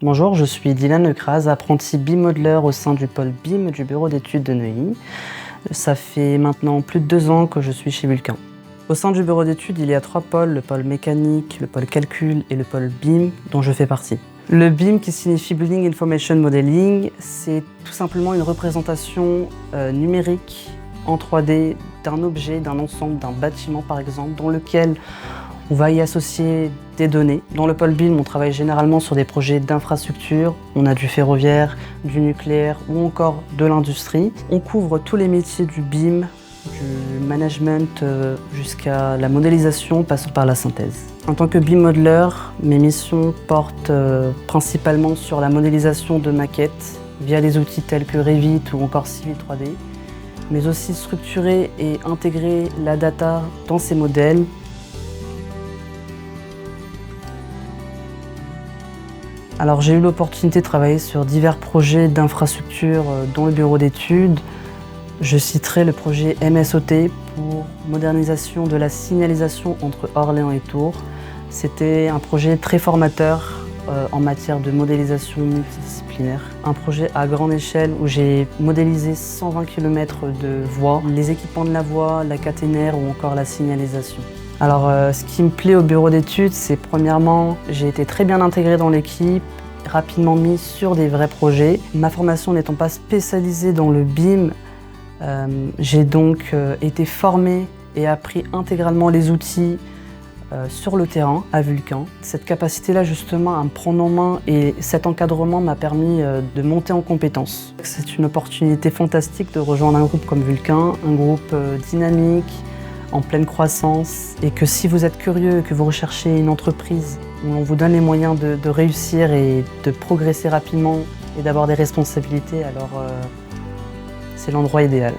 Bonjour, je suis Dylan Lecraz, apprenti BIM modeleur au sein du pôle BIM du bureau d'études de Neuilly. Ça fait maintenant plus de 2 ans que je suis chez Vulcain. Au sein du bureau d'études, il y a 3 pôles, le pôle mécanique, le pôle calcul et le pôle BIM, dont je fais partie. Le BIM, qui signifie Building Information Modeling, c'est tout simplement une représentation numérique en 3D d'un objet, d'un ensemble, d'un bâtiment par exemple, dans lequel on va y associer des données. Dans le pôle BIM, on travaille généralement sur des projets d'infrastructure. On a du ferroviaire, du nucléaire ou encore de l'industrie. On couvre tous les métiers du BIM, du management jusqu'à la modélisation, passant par la synthèse. En tant que BIM modeler, mes missions portent principalement sur la modélisation de maquettes via les outils tels que Revit ou encore Civil 3D, mais aussi structurer et intégrer la data dans ces modèles. Alors j'ai eu l'opportunité de travailler sur divers projets d'infrastructure dans le bureau d'études. Je citerai le projet MSOT pour modernisation de la signalisation entre Orléans et Tours. C'était un projet très formateur en matière de modélisation multidisciplinaire. Un projet à grande échelle où j'ai modélisé 120 km de voies, les équipements de la voie, la caténaire ou encore la signalisation. Alors, ce qui me plaît au bureau d'études, c'est premièrement, j'ai été très bien intégré dans l'équipe, rapidement mis sur des vrais projets. Ma formation n'étant pas spécialisée dans le BIM, j'ai donc été formé et appris intégralement les outils sur le terrain à Vulcain. Cette capacité-là justement à me prendre en main et cet encadrement m'a permis de monter en compétences. C'est une opportunité fantastique de rejoindre un groupe comme Vulcain, un groupe dynamique, en pleine croissance, et que si vous êtes curieux et que vous recherchez une entreprise où on vous donne les moyens de réussir et de progresser rapidement et d'avoir des responsabilités, alors c'est l'endroit idéal.